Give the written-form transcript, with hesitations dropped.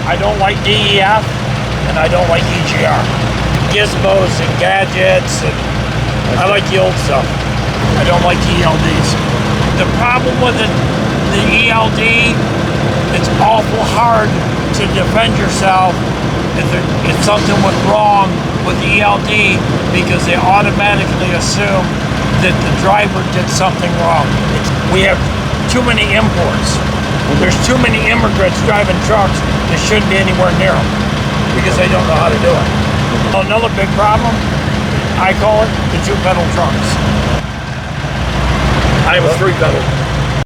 I don't like DEF, and I don't like EGR. Gizmos and gadgets, and I like the old stuff. I don't like the ELDs. The problem with the ELD, it's awful hard to defend yourself if something went wrong with the ELD, because they automatically assume that the driver did something wrong. We have too many imports. There's too many immigrants driving trucks that shouldn't be anywhere near them because they don't know how to do it. Another big problem, I call it the two-pedal trucks. I have a three-pedal.